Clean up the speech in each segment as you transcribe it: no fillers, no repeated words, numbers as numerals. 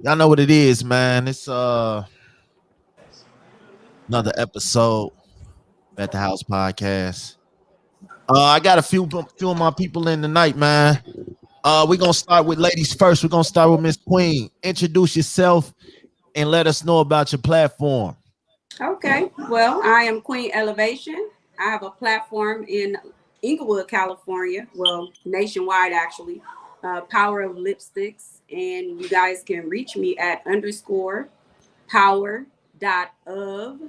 Y'all know what it is, man. It's another episode at the House Podcast. I got a few of my people in tonight, man. We're gonna start with ladies first. We're gonna start with Miss Queen. Introduce yourself and let us know about your platform. Okay, well, I am Queen Elevation. I have a platform in Inglewood, California. Well, nationwide actually. Power of Lipsticks, and you guys can reach me at underscore power dot of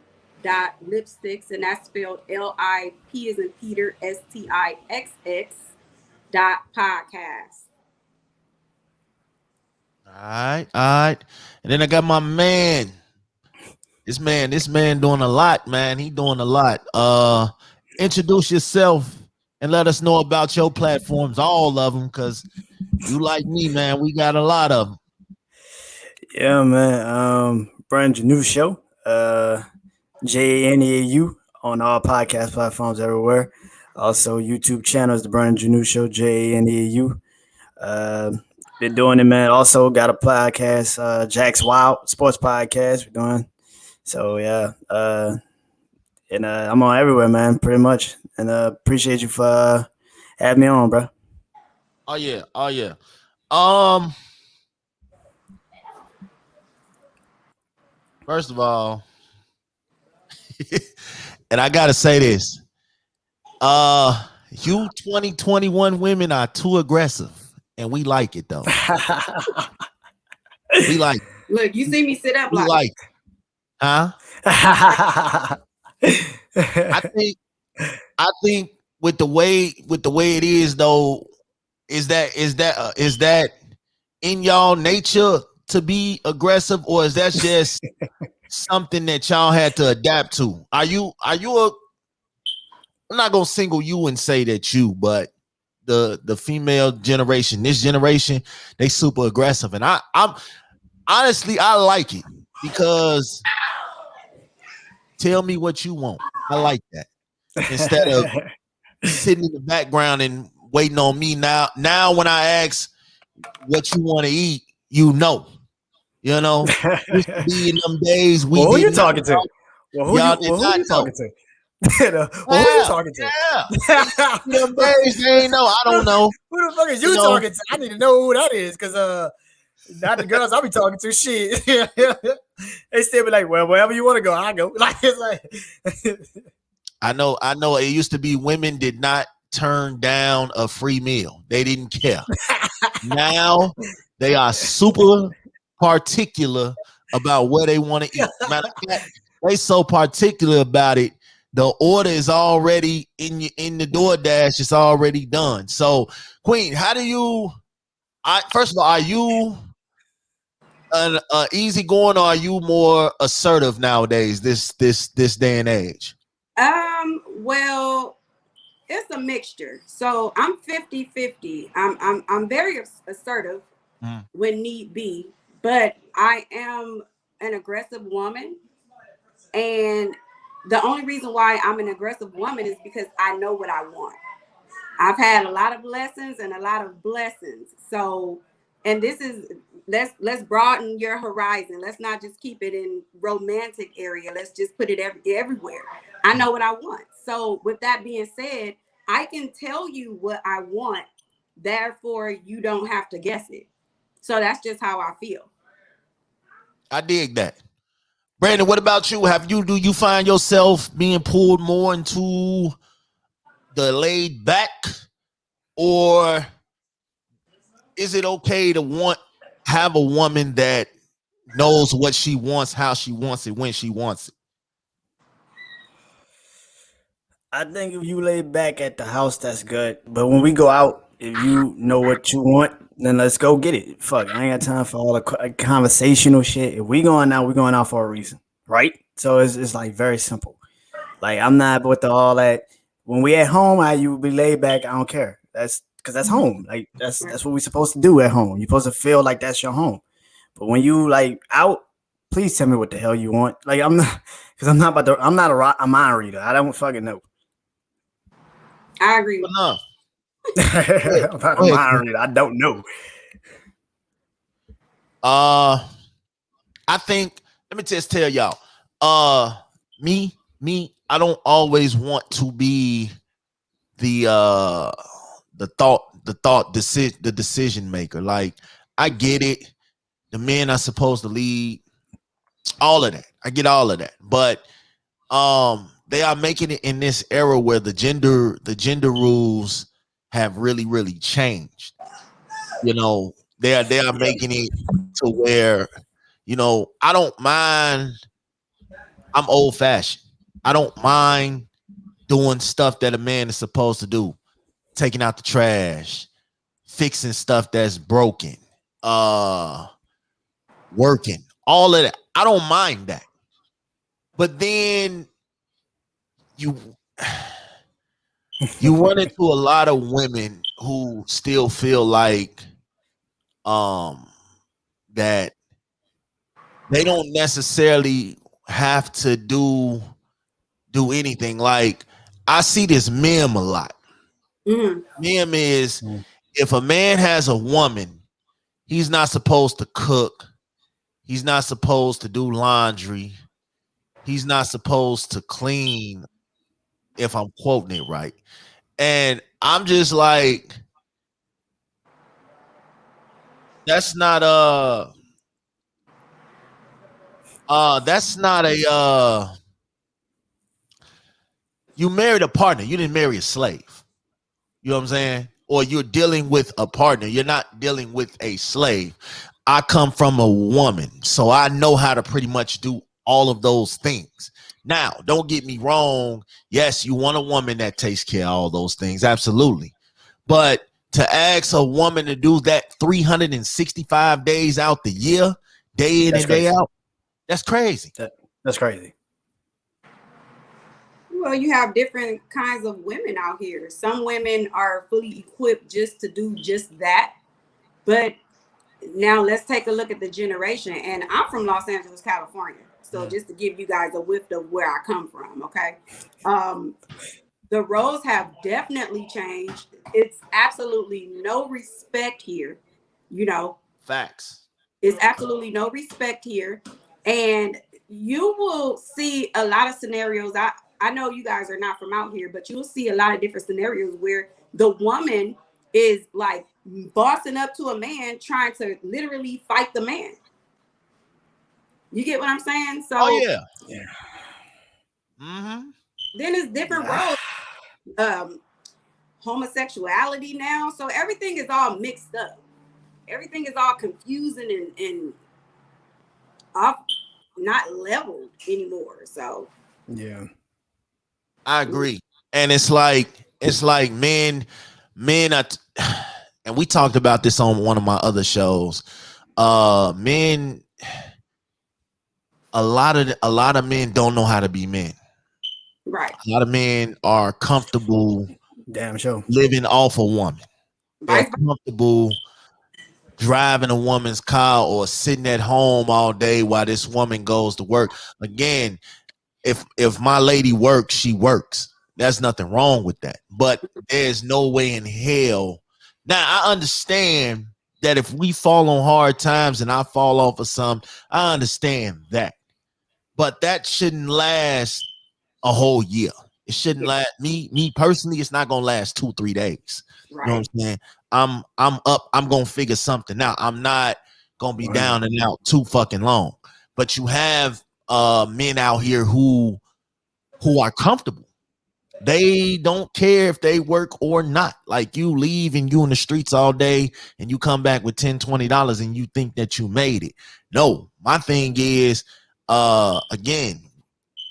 lipsticks, and that's spelled LIP as in Peter STIXX dot podcast. All right. And then I got my man. This man doing a lot, man. He doing a lot. Introduce yourself and let us know about your platforms, all of them, because you like me, man. We got a lot of them. Yeah, man. Brand new show. JANEAU on all podcast platforms everywhere. Also, YouTube channel is the Brand New Show, JANEAU. Been doing it, man. Also got a podcast, Jack's Wild Sports Podcast. We're doing so, yeah. And I'm on everywhere, man, pretty much. And appreciate you for having me on, bro. Oh yeah. Um, First of all, and I gotta say this. You 2021 women are too aggressive, and we like it though. We like Look, you see me sit up we like like it. Huh? I think with the way it is though, is that in y'all nature to be aggressive, or is that just something that y'all had to adapt to? Are you a I'm not gonna single you and say that you, but the female generation, this generation, they super aggressive, and I'm honestly I like it because tell me what you want. I like that instead of sitting in the background and waiting on me. Now when I ask what you want to eat, you know. Used to be in them days we Well, who you didn't talking to? know. Well, who you talking to? Well, who you talking to? Yeah. Them days they ain't know. I don't know. Who the fuck is you talking to? I need to know who that is, because not the girls I be talking to. Shit, they still be like, well, wherever you want to go, I go. Like it's like, I know. It used to be women did not turn down a free meal. They didn't care. Now they are super particular about what they want to eat. Matter of fact, they so particular about it. The order is already in the DoorDash. It's already done. So, Queen, how do you? First of all, are you an easygoing, or are you more assertive nowadays? This day and age. Well, it's a mixture. So I'm 50-50. I'm very assertive when need be, but I am an aggressive woman. And the only reason why I'm an aggressive woman is because I know what I want. I've had a lot of lessons and a lot of blessings. So, and this is let's broaden your horizon. Let's not just keep it in romantic area. Let's just put it everywhere. I know what I want. So, with that being said, I can tell you what I want. Therefore, you don't have to guess it. So that's just how I feel. I dig that. Brandon, what about you? Do you find yourself being pulled more into the laid back, or is it okay to have a woman that knows what she wants, how she wants it, when she wants it? I think if you lay back at the house, that's good. But when we go out, if you know what you want, then let's go get it. Fuck, I ain't got time for all the conversational shit. If we going out, we going out for a reason, right? So it's like very simple. Like I'm not with all that. When we at home, you be laid back. I don't care. That's because that's home. Like that's what we supposed to do at home. You're supposed to feel like that's your home. But when you like out, please tell me what the hell you want. Like I'm not, because I'm not a mind reader. I don't fucking know. I agree. Enough. I'm not a mind reader. I don't know. I think, let me just tell y'all, me, I don't always want to be the decision maker. Like, I get it. The men are supposed to lead, all of that. I get all of that. But they are making it in this era where the gender rules have really changed. You know, they are making it to where, you know, I don't mind. I'm old fashioned. I don't mind doing stuff that a man is supposed to do, taking out the trash, fixing stuff that's broken, working, all of that. I don't mind that. But then you run into a lot of women who still feel like that they don't necessarily have to do anything. Like, I see this meme a lot. Meme is, if a man has a woman, he's not supposed to cook, he's not supposed to do laundry, he's not supposed to clean, if I'm quoting it right. And I'm just like, that's not a you married a partner, you didn't marry a slave. You know what I'm saying? Or you're dealing with a partner, you're not dealing with a slave. I come from a woman, so I know how to pretty much do all of those things. Now, don't get me wrong. Yes, you want a woman that takes care of all those things. Absolutely. But to ask a woman to do that 365 days out the year, day in and day out, that's crazy. That's crazy. Well, you have different kinds of women out here. Some women are fully equipped just to do just that. But now let's take a look at the generation. And I'm from Los Angeles, California. So just to give you guys a whiff of where I come from, okay? The roles have definitely changed. It's absolutely no respect here, you know. Facts. It's absolutely no respect here. And you will see a lot of scenarios. I know you guys are not from out here, but you'll see a lot of different scenarios where the woman is like bossing up to a man, trying to literally fight the man. You get what I'm saying? So, oh yeah. Then it's different roles. Homosexuality now. So everything is all mixed up. Everything is all confusing and off, not leveled anymore. So yeah, I agree. And it's like men are and we talked about this on one of my other shows. Men, a lot of men don't know how to be men. Right. A lot of men are comfortable living off a woman. They're comfortable driving a woman's car or sitting at home all day while this woman goes to work. Again, if my lady works, she works. There's nothing wrong with that. But there's no way in hell. Now, I understand that if we fall on hard times and I fall off of some, I understand that. But that shouldn't last a whole year. It shouldn't last me personally, it's not gonna last 2-3 days. Right. You know what I'm saying? I'm up, I'm gonna figure something out. I'm not gonna be down and out too fucking long. But you have men out here who are comfortable. They don't care if they work or not. Like, you leave and you in the streets all day and you come back with $10-$20 and you think that you made it. No, my thing is, again,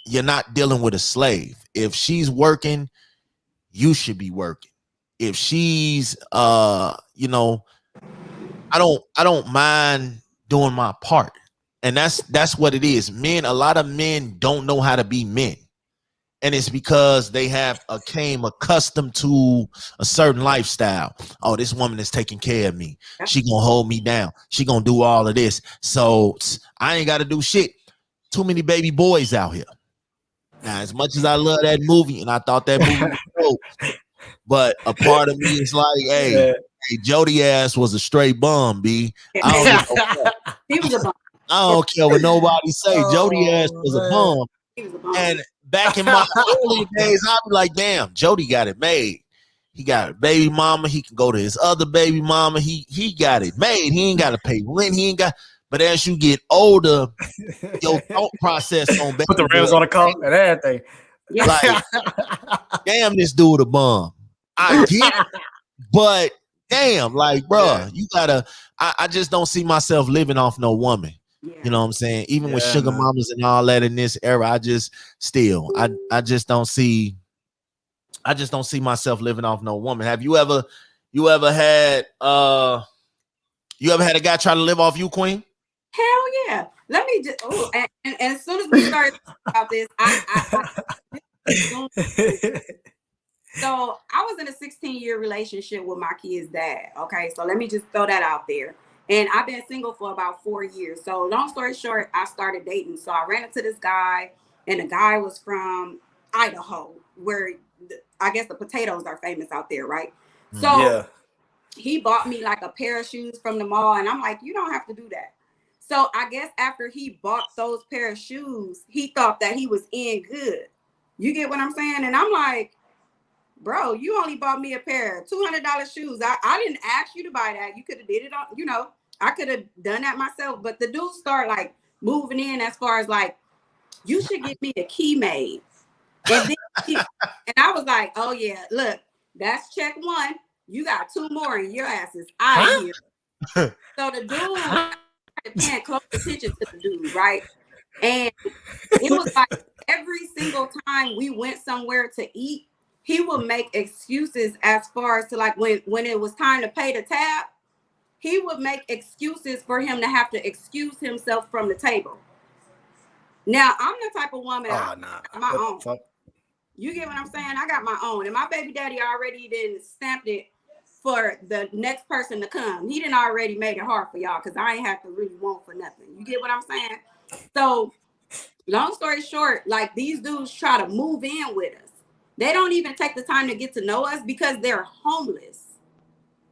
you're not dealing with a slave. If she's working, you should be working. If she's you know, I don't mind doing my part. And that's what it is. Men, a lot of men don't know how to be men. And it's because they have came accustomed to a certain lifestyle. Oh, this woman is taking care of me. She gonna hold me down. She gonna do all of this. So I ain't got to do shit. Too many baby boys out here. Now, as much as I love that movie, and I thought that movie was dope, but a part of me is like, hey, Jody ass was a straight bum, B. I don't know. He was a bum. I don't care what nobody say. Jody ass Oh, was a man. bum. He was a bum. And back in my early days, I'd be like, damn, Jody got it made. He got a baby mama. He can go to his other baby mama. He got it made. He ain't got to pay rent. He ain't got. But as you get older, your thought process on baby Put the rims on the car and everything. Yeah. like, damn, this dude a bum. I get it, but damn, like, bruh, you gotta. I just don't see myself living off no woman. Yeah. You know what I'm saying? Even with Yeah, sugar man. mamas and all that in this era, I just don't see myself living off no woman. Have you ever had a guy try to live off you, Queen? Hell yeah. Let me just and as soon as we start about this, so I was in a 16-year relationship with my kid's dad. Okay, so let me just throw that out there. And I've been single for about 4 years. So long story short, I started dating. So I ran into this guy, and the guy was from Idaho, where I guess the potatoes are famous out there, right? So he bought me like a pair of shoes from the mall, and I'm like, you don't have to do that. So I guess after he bought those pair of shoes, he thought that he was in good. You get what I'm saying? And I'm like, bro, you only bought me a pair of $200 shoes. I didn't ask you to buy that. You could have did it on, I could have done that myself. But the dude started like moving in as far as like, you should get me a key made. And then and I was like, oh yeah, look, that's check one. You got 2 more and your ass is out of here. So the dude, I started paying close attention to the dude, right? And it was like every single time we went somewhere to eat, he would make excuses as far as to like when it was time to pay the tab, he would make excuses for him to have to excuse himself from the table. Now, I'm the type of woman, I got my own. Fuck? You get what I'm saying? I got my own. And my baby daddy already didn't stamped it for the next person to come. He didn't already made it hard for y'all because I ain't have to really want for nothing. You get what I'm saying? So, long story short, like these dudes try to move in with us. They don't even take the time to get to know us because they're homeless.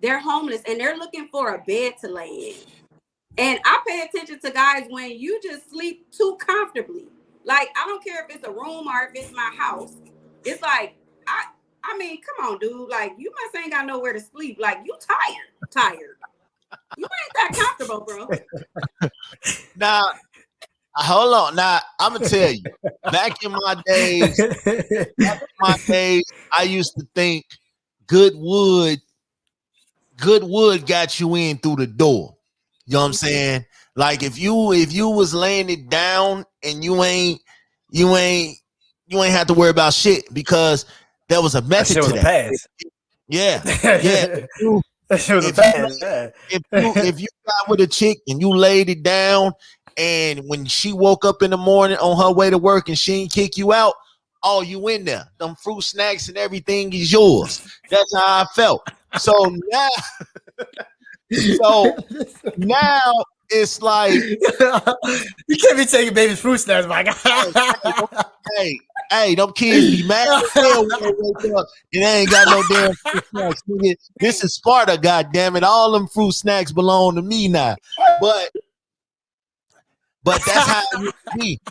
They're homeless and they're looking for a bed to lay in. And I pay attention to guys when you just sleep too comfortably. Like, I don't care if it's a room or if it's my house. It's like, I mean, come on, dude. Like, you must ain't got nowhere to sleep. Like, you tired. You ain't that comfortable, bro. Now, hold on. Now, I'm going to tell you, back in my days, I used to think good wood got you in through the door. You know what I'm saying? Like if you was laying it down and you ain't have to worry about shit because there was a method to that. Yeah. If you got with a chick and you laid it down and when she woke up in the morning on her way to work and she ain't kick you out, oh, you in there. Them fruit snacks and everything is yours. That's how I felt. So now it's like you can't be taking baby's fruit snacks, my guy. Hey, them kids be mad as hell when they wake up and they ain't got no damn fruit snacks. This is Sparta, goddammit. All them fruit snacks belong to me now. But that's how it would be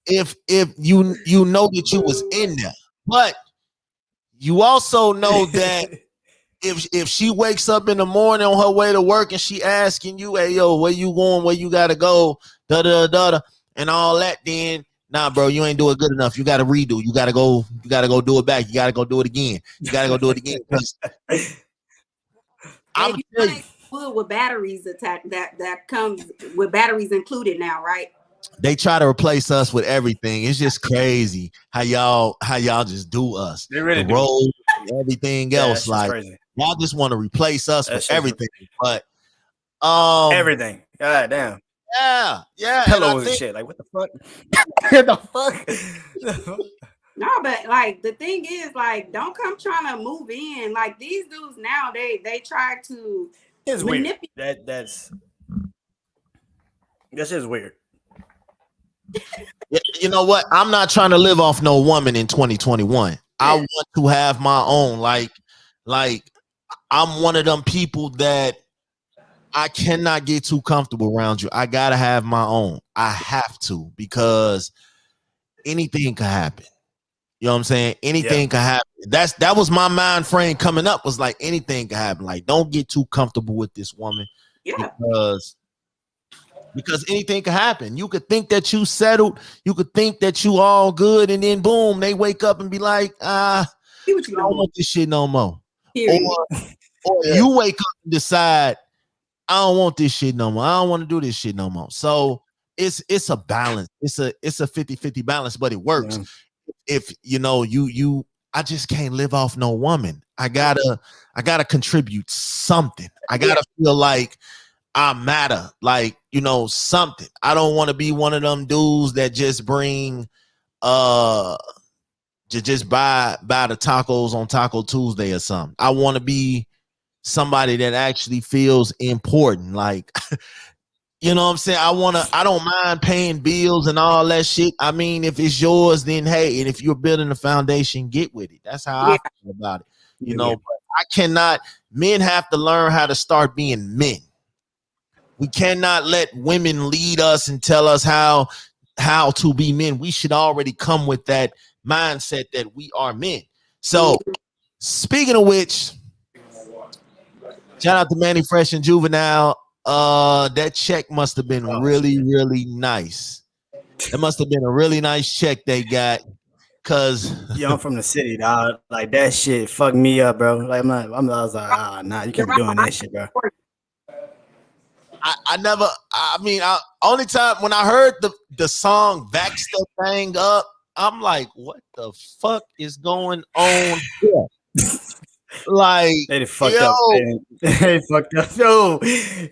if you know that you was in there. But you also know that if she wakes up in the morning on her way to work and she asking you, hey, yo, where you going, where you gotta go, da and all that, then nah, bro, you ain't do it good enough. You gotta redo. You gotta go do it back. You gotta go do it again. You gotta go do it again. I'm wood with batteries attached that comes with batteries included now, right? They try to replace us with everything. It's just crazy how y'all just do us. They really the road, everything else. Like crazy. Y'all just want to replace us with everything. But everything. God damn. Yeah. Pillows and shit. Like what the fuck? What the fuck? No, but like the thing is, like, don't come trying to move in. Like these dudes now, they try to manipulate. Weird. That's just weird. You know what? I'm not trying to live off no woman in 2021. Yeah. I want to have my own. Like I'm one of them people that I cannot get too comfortable around you. I gotta have my own. I have to, because anything could happen. You know what I'm saying? Anything could happen. That was my mind frame coming up, was like anything could happen. Like, don't get too comfortable with this woman, because anything could happen. You could think that you settled, you could think that you all good, and then boom, they wake up and be like, I don't want this shit no more. Or you wake up and decide, I don't want this shit no more. I don't want to do this shit no more. So it's a balance. It's a 50-50 balance, but it works. If you I just can't live off no woman. I gotta contribute something. I gotta feel like I matter, like, something. I don't want to be one of them dudes that just bring just buy the tacos on Taco Tuesday or something. I want to be somebody that actually feels important. Like, you know what I'm saying? I don't mind paying bills and all that shit. I mean, if it's yours, then hey, and if you're building a foundation, get with it. That's how I feel about it. But I cannot, men have to learn how to start being men. We cannot let women lead us and tell us how to be men. We should already come with that mindset that we are men. So speaking of which, shout out to Manny Fresh and Juvenile. That check must have been really, really nice. It must have been a really nice check they got. Cause I'm from the city, dog. Like, that shit fucked me up, bro. Like, I was like, nah, you can't be doing that shit, bro. Only time when I heard the song Vax the Thing Up, I'm like, what the fuck is going on here? Like, they fucked up. They fucked up.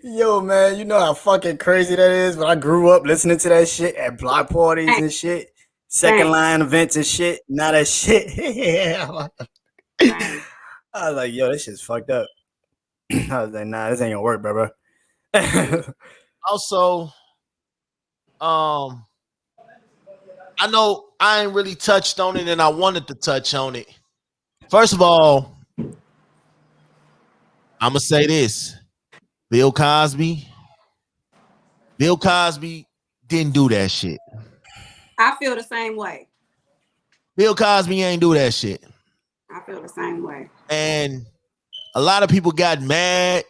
Yo, man, you know how fucking crazy that is? When I grew up listening to that shit at block parties and shit, second line events and shit. Now that shit. I was like, yo, this shit's fucked up. I was like, nah, this ain't gonna work, bro. Also, I know I ain't really touched on it, and I wanted to touch on it. First of all, I'm gonna say this: Bill Cosby didn't do that shit. I feel the same way. Bill Cosby ain't do that shit. I feel the same way. And a lot of people got mad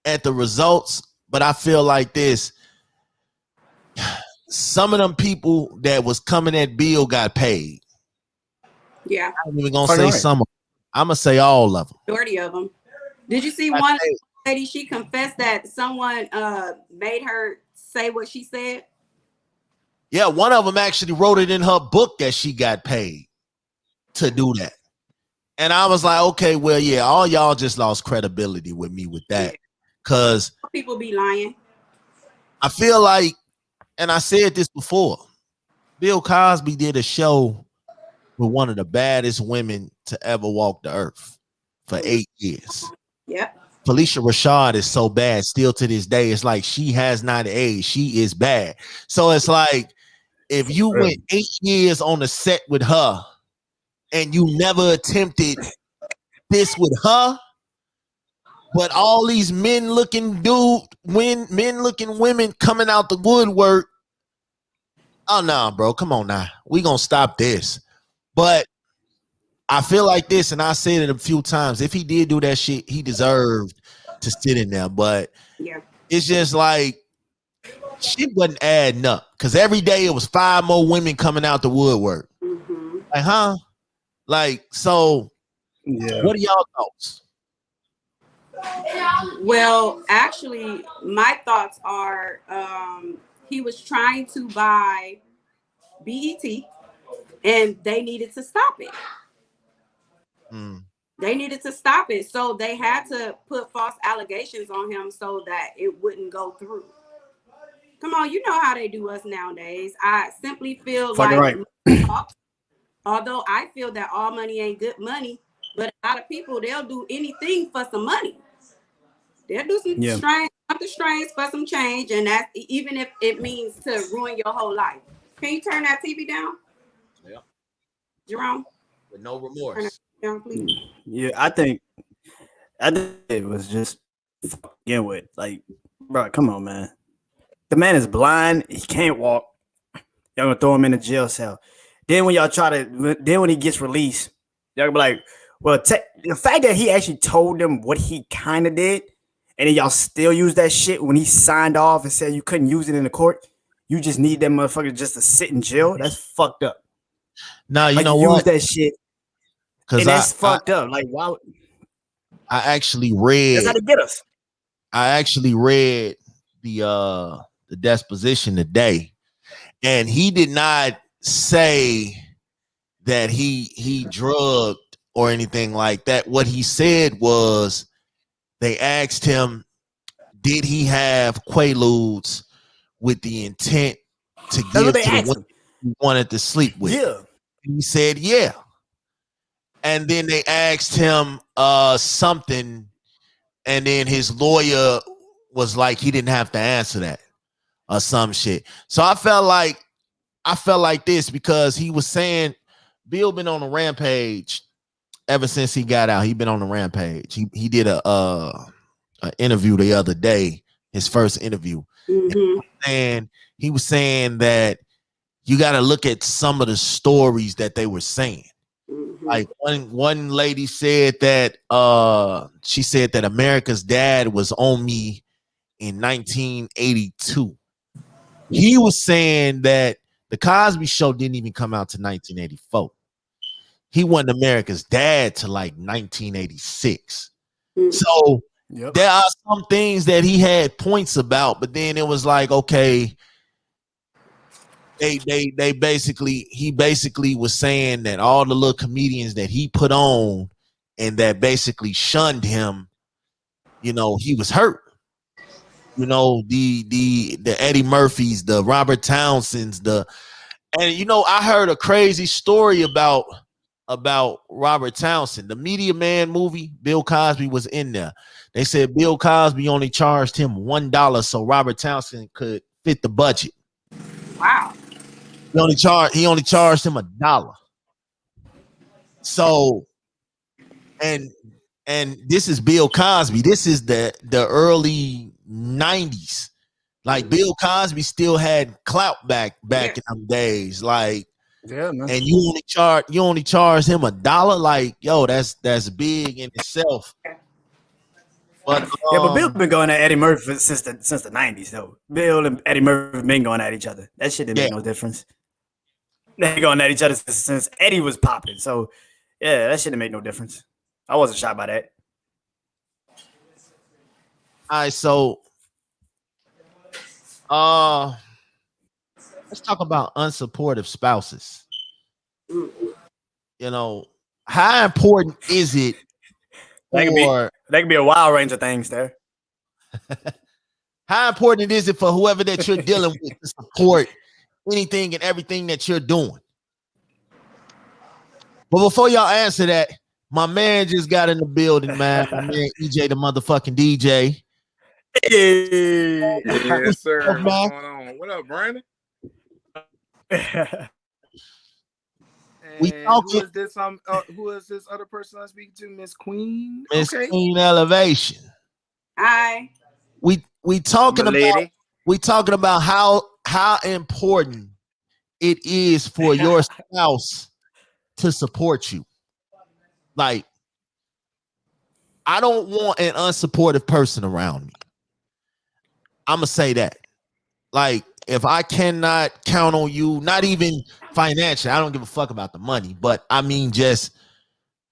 at the results, but I feel like this: some of them people that was coming at Bill got paid. Yeah. I'm even gonna say some of them. I'm gonna say all of them. Majority of them. Did you see one lady? She confessed that someone made her say what she said. Yeah, one of them actually wrote it in her book that she got paid to do that. And I was like, okay, well, yeah, all y'all just lost credibility with me with that. Because people be lying. I feel like, and I said this before, Bill Cosby did a show with one of the baddest women to ever walk the earth for 8 years. Yep. Felicia Rashad is so bad still to this day. It's like she has not aged. She is bad. So it's like, if you went 8 years on the set with her and you never attempted this with her, but all these men looking women coming out the woodwork, oh no, bro, come on now. We gonna stop this. But I feel like this, and I said it a few times, if he did do that shit, he deserved to sit in there. But it's just like, shit wasn't adding up, because every day it was 5 more women coming out the woodwork. Like, huh? Like, so what are y'all thoughts? Well, actually, my thoughts are he was trying to buy BET and they needed to stop it. They needed to stop it. So they had to put false allegations on him so that it wouldn't go through. Come on, you know how they do us nowadays. I simply feel although I feel that all money ain't good money, but a lot of people, they'll do anything for some money. They'll do something strange for some change, and that's even if it means to ruin your whole life. Can you turn that TV down? Yeah. Jerome? With no remorse. Turn it down, please. Yeah, I think it was just begin with. Like, Bro, come on, man. The man is blind. He can't walk. Y'all gonna throw him in a jail cell. Then when when he gets released, y'all gonna be like, well, the fact that he actually told them what he kind of did, and then y'all still use that shit when he signed off and said you couldn't use it in the court. You just need that motherfucker just to sit in jail. That's fucked up. Now you like, know you what? use that shit, and that's fucked up. Like, why? I actually read. That's how to get us. I actually read the disposition today, and he did not say that he drugged or anything like that. What he said was they asked him, did he have Quaaludes with the intent to give to the women he wanted to sleep with? Yeah. He said, yeah. And then they asked him something, and then his lawyer was like he didn't have to answer that or some shit. So I felt like this because he was saying Bill been on a rampage ever since he got out. He been on a rampage. He did a interview the other day, his first interview. Mm-hmm. And he was saying that you got to look at some of the stories that they were saying. Mm-hmm. Like one lady said that she said that America's Dad was on me in 1982. He was saying that the Cosby Show didn't even come out to 1984. He wasn't America's Dad to like 1986. Mm-hmm. So there are some things that he had points about, but then it was like, okay, he basically was saying that all the little comedians that he put on and that basically shunned him, you know, he was hurt. You know, the Eddie Murphys, the Robert Townsends, and you know, I heard a crazy story about Robert Townsend. The Media Man movie, Bill Cosby was in there. They said Bill Cosby only charged him $1 so Robert Townsend could fit the budget. Wow. He only charged him $1. So, and this is Bill Cosby. This is the early 90s. Like Bill Cosby still had clout back in them days. Like, yeah, man. And you only charge him $1. Like, yo, that's big in itself. But but Bill been going at Eddie Murphy since the 90s though. Bill and Eddie Murphy been going at each other. That shit didn't make no difference. They going at each other since Eddie was popping. So yeah, that shit didn't make no difference. I wasn't shocked by that. All right, so let's talk about unsupportive spouses. You know, how important is it that could be a wild range of things there. How important is it for whoever that you're dealing with to support anything and everything that you're doing? But before y'all answer that, my man just got in the building, man. My man EJ, the motherfucking DJ. Hey. Yes, sir. What's going on? What up, Brandon? We talking. Who is this other person I'm speaking to? Miss Queen. Miss Queen Elevation. Hi. We talking about how important it is for your spouse to support you. Like, I don't want an unsupportive person around me. I'm gonna say that. Like, if I cannot count on you, not even financially, I don't give a fuck about the money, but I mean just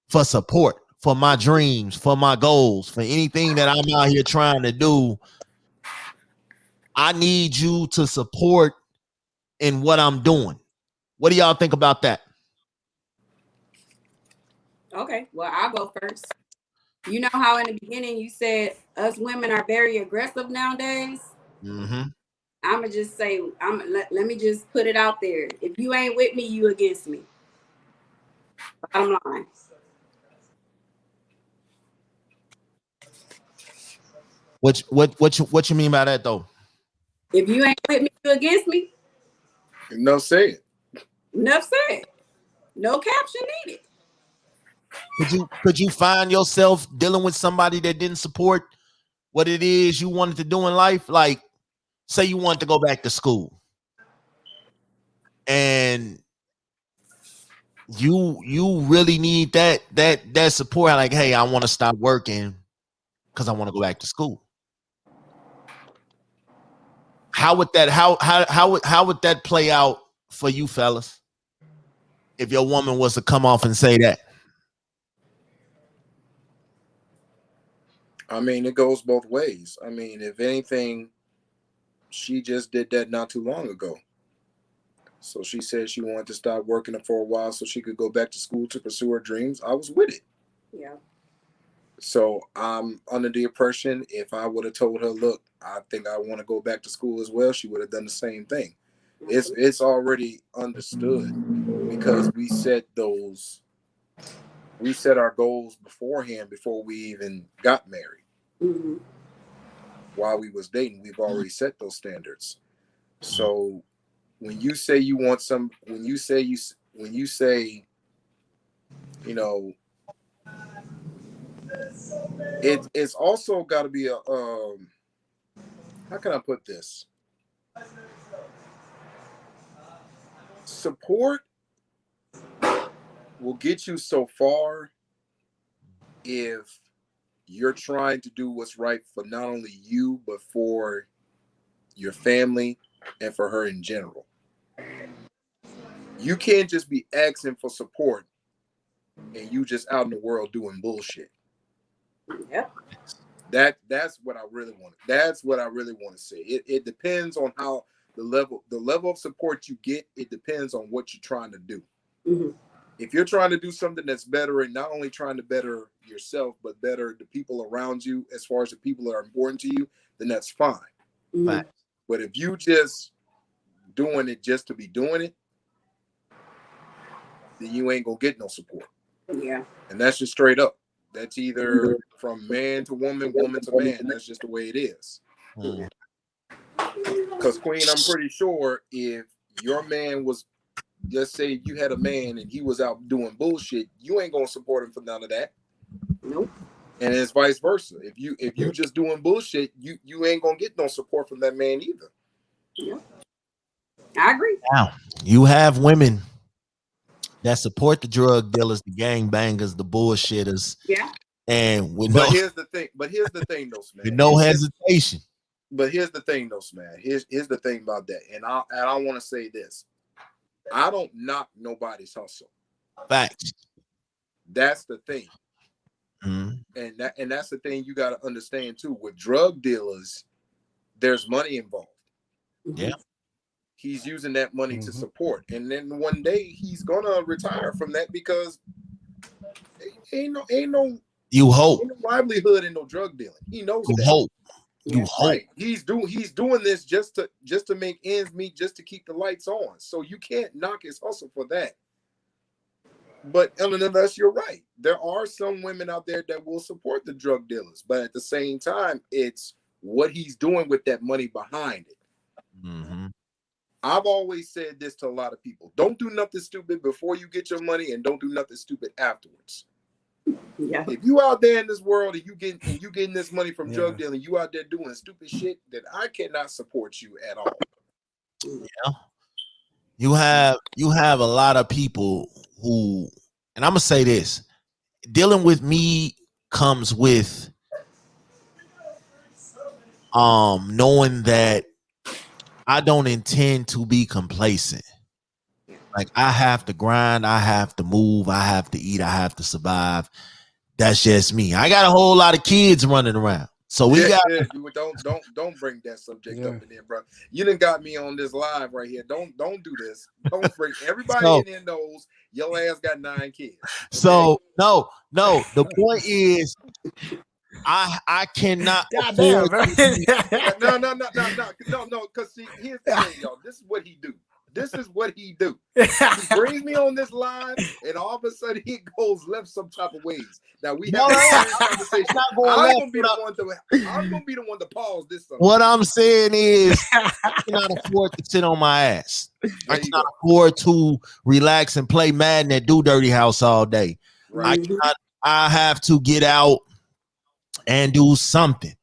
for support, for my dreams, for my goals, for anything that I'm out here trying to do, I need you to support in what I'm doing. What do y'all think about that? Okay, well, I'll go first. You know how in the beginning you said us women are very aggressive nowadays? Mm-hmm. I'm going to just say, let me just put it out there. If you ain't with me, you against me. Bottom line. What you mean by that though? If you ain't with me, you against me. Enough said. Enough said. No caption needed. Could you find yourself dealing with somebody that didn't support what it is you wanted to do in life, like say you wanted to go back to school and you really need that support, like, hey, I want to stop working because I want to go back to school. How would that play out for you fellas if your woman was to come off and say that? I mean, it goes both ways. I mean, if anything, she just did that not too long ago. So she said she wanted to stop working for a while so she could go back to school to pursue her dreams. I was with it. Yeah. So I'm under the impression if I would have told her, look, I think I want to go back to school as well, she would have done the same thing. It's already understood because we set our goals beforehand before we even got married. Mm-hmm. While we was dating, we've already set those standards. So when you say you want when you say, you know, it's also got to be a, how can I put this? Support will get you so far if you're trying to do what's right for not only you, but for your family and for her in general. You can't just be asking for support and you just out in the world doing bullshit. Yep. That's what I really want. That's what I really want to say. It depends on how the level of support you get. It depends on what you're trying to do. Mm-hmm. If you're trying to do something that's better and not only trying to better yourself, but better the people around you, as far as the people that are important to you, then that's fine. Mm-hmm. But if you just doing it just to be doing it, then you ain't gonna get no support. Yeah. And that's just straight up. That's either from man to woman, woman to man. That's just the way it is. Because Queen, I'm pretty sure if your man was, let's say you had a man and he was out doing bullshit, you ain't gonna support him for none of that. Nope. And it's vice versa. If you just doing bullshit, you ain't gonna get no support from that man either. Yeah. I agree. Now, you have women that support the drug dealers, the gang bangers, the bullshitters. Yeah. And here's the thing though, Smash. With no hesitation. But here's the thing though, Smash. Here's the thing about that. And I want to say this. I don't knock nobody's hustle. Facts. That's the thing. Mm-hmm. And that's the thing you got to understand too. With drug dealers, there's money involved. Yeah. He's using that money to support. And then one day he's gonna retire from that because ain't no you hope ain't no livelihood in no drug dealing. He knows you that. hope. You hope. Right. He's doing this just to make ends meet, just to keep the lights on. So you can't knock his hustle for that. But unless you're right, there are some women out there that will support the drug dealers, but at the same time, it's what he's doing with that money behind it. Mm-hmm. I've always said this to a lot of people: don't do nothing stupid before you get your money, and don't do nothing stupid afterwards. Yeah. If you out there in this world and you getting this money from drug dealing, you out there doing stupid shit, then I cannot support you at all. Yeah. You have a lot of people who, and I'm gonna say this, dealing with me comes with knowing that I don't intend to be complacent. Like, I have to grind, I have to move, I have to eat, I have to survive. That's just me. I got a whole lot of kids running around. So we don't bring that subject up in there, bro. You done got me on this live right here. Don't do this. Don't bring everybody in there knows your ass got 9 kids. Okay? So no. The point is, I cannot afford no. Because see, here's the thing, y'all. This is what he do. He brings me on this live, and all of a sudden he goes left some type of ways. Now we have a conversation. I'm gonna be the one to pause this. What I'm saying is, I cannot afford to sit on my ass. I cannot afford to relax and play Madden at Do Dirty House all day. Right. I have to get out and do something.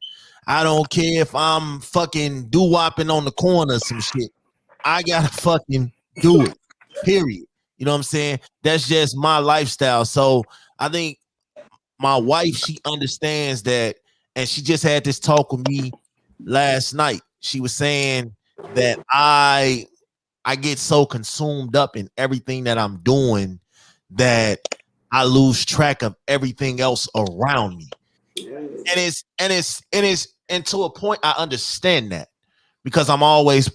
I don't care if I'm fucking doo-wopping on the corner or some shit. I gotta fucking do it. Period. You know what I'm saying? That's just my lifestyle. So I think my wife, she understands that, and she just had this talk with me last night. She was saying that I get so consumed up in everything that I'm doing that I lose track of everything else around me. And to a point I understand that, because I'm always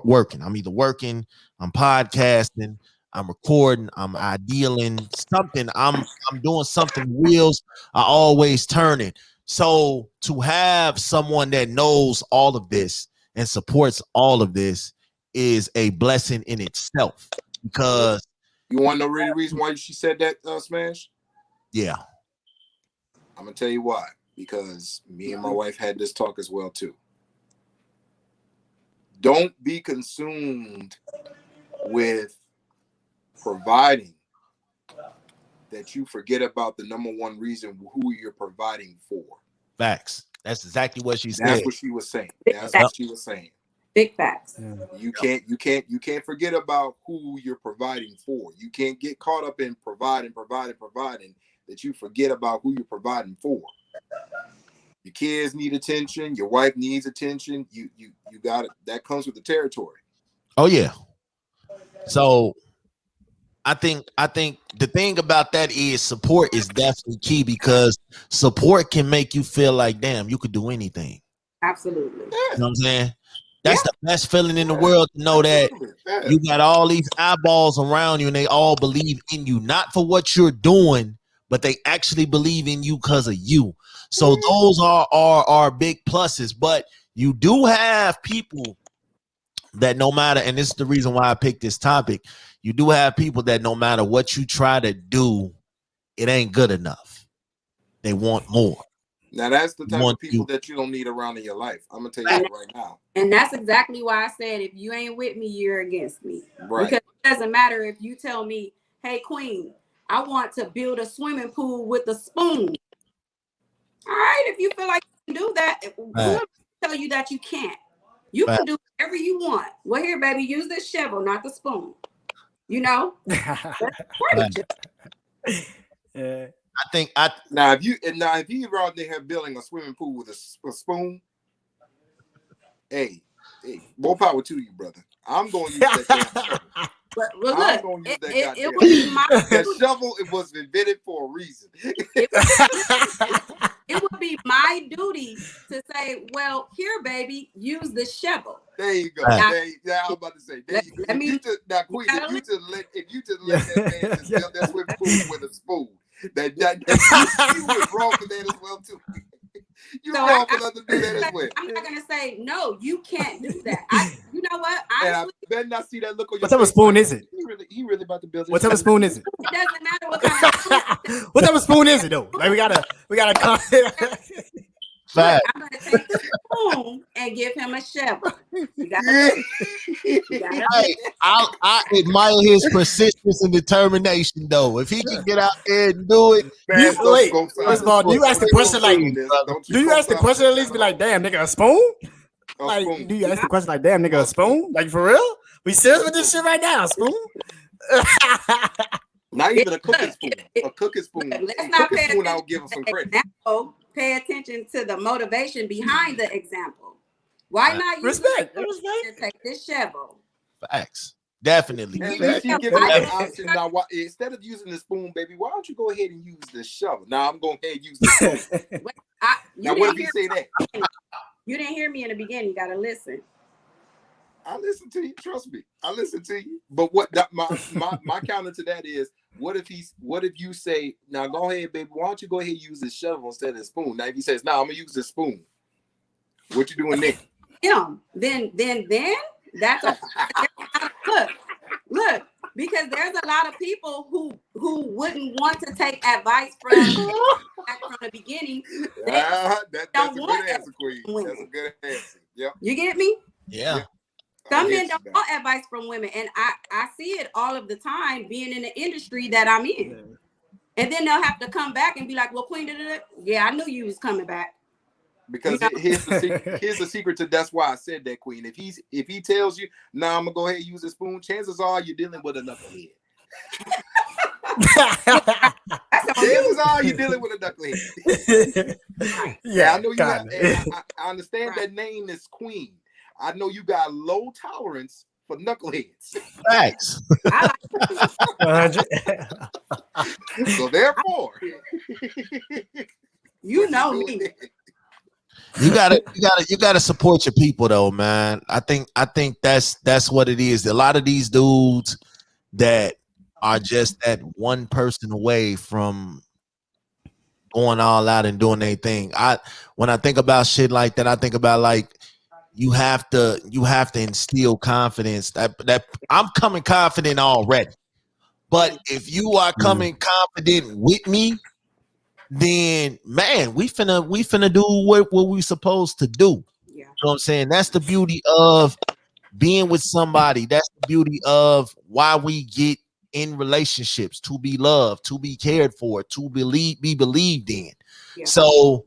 working. I'm either working, I'm podcasting, I'm recording, I'm idealing something. I'm doing something. Wheels are always turning. So to have someone that knows all of this and supports all of this is a blessing in itself. Because you want to know really reason why she said that, Smash? Yeah. I'm gonna tell you why. Because me and my wife had this talk as well too. Don't be consumed with providing that you forget about the number one reason who you're providing for. Facts. That's exactly what she said. That's what she was saying. That's what she was saying. Big facts. You can't forget about who you're providing for. You can't get caught up in providing that you forget about who you're providing for. Your kids need attention. Your wife needs attention. You got it. That comes with the territory. Oh yeah. So I think the thing about that is support is definitely key, because support can make you feel like, damn, you could do anything. Absolutely. You know what I'm saying? That's the best feeling in the world, to know that you got all these eyeballs around you and they all believe in you, not for what you're doing, but they actually believe in you because of you. So those are big pluses. But you do have people that, no matter, and this is the reason why I picked this topic, you do have people that no matter what you try to do, it ain't good enough. They want more. Now that's the type of people that you don't need around in your life. I'm gonna tell you that right now. And that's exactly why I said, if you ain't with me, you're against me. Right. Because it doesn't matter if you tell me, hey, Queen, I want to build a swimming pool with a spoon. All right, if you feel like you can do that, whoever tell you that you can't. You can do whatever you want. Well, here, baby, use this shovel, not the spoon. You know? Now if you out there building a swimming pool with a spoon, hey, more power to you, brother. I'm gonna use that damn shovel. But look, I'm gonna use that goddamn it would be my that shovel. It was invented for a reason. It would be my duty to say, well, here, baby, use the shovel. There you go. I was about to say, there you go. Queen, if you just let that man just build that swimming pool with a spoon, you was wrong for that as well too. You so wrong for to do that as well. I'm not gonna say no. You can't do that. You know what? I better not see that look on your face. What type of spoon is it? He really about to build. What type of spoon is it? It doesn't matter what kind of spoon. What type of spoon is it though? Like we gotta. I'm gonna take the spoon and give him a shovel. I admire his persistence and determination, though. If he can get out there and do it, first of all, do you ask the question like? Do you ask the question at least? Be like, damn, nigga, a spoon? Like, do you ask the question like, damn, nigga, a spoon? Like for real? We serious with this shit right now? A spoon? Not even a cooking spoon. A cooking spoon. Let's not pay attention. I'll give him some credit. Pay attention to the motivation behind the example. Why not use respect to take this shovel? Facts. Definitely. You give an option now. Instead of using the spoon, baby, why don't you go ahead and use the shovel? Now I'm going ahead and use the spoon. Now what if you say that? You didn't hear me in the beginning. You gotta listen. I listen to you. Trust me. I listen to you. But my counter to that is, what if you say, now go ahead, baby, why don't you go ahead and use the shovel instead of the spoon? Now if he says, no, I'm gonna use the spoon. What you doing then? Then that's look, because there's a lot of people who wouldn't want to take advice from the beginning. That's a good answer, Queen. That's a good answer. Yep. You get me? Yeah. Some men don't want advice from women, and I see it all of the time being in the industry that I'm in. And then they'll have to come back and be like, well, Queen, yeah, I knew you was coming back. Because here's the secret to that's why I said that, Queen. If he tells you, nah, I'm gonna go ahead and use a spoon, chances are you're dealing with a knucklehead. Chances are you're dealing with a knucklehead. Yeah, I know you have, I understand that name is Queen. I know you got low tolerance for knuckleheads. Facts. So therefore, you know me. You gotta support your people though, man. I think that's what it is. A lot of these dudes that are just that one person away from going all out and doing their thing. When I think about shit like that, I think about like you have to instill confidence that I'm coming confident already. But if you are coming confident with me, then man, we finna do what we supposed to do. Yeah. You know what I'm saying? That's the beauty of being with somebody. That's the beauty of why we get in relationships, to be loved, to be cared for, to be believed in. Yeah. So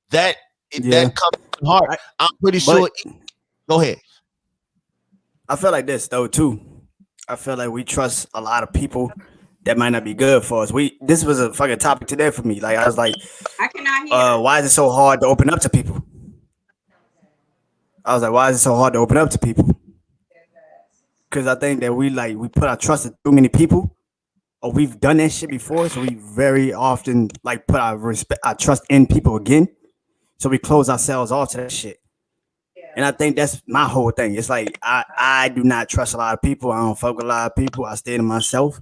that comes from heart. I'm pretty sure. Go ahead. I feel like this though too. I feel like we trust a lot of people that might not be good for us. This was a fucking topic today for me. Like I was like, I cannot hear. Why is it so hard to open up to people? I was like, why is it so hard to open up to people? Because I think that we put our trust in too many people, or we've done that shit before, so we very often like put our trust in people again. So we close ourselves off to that shit. And I think that's my whole thing. It's like I do not trust a lot of people. I don't fuck with a lot of people. I stay to myself.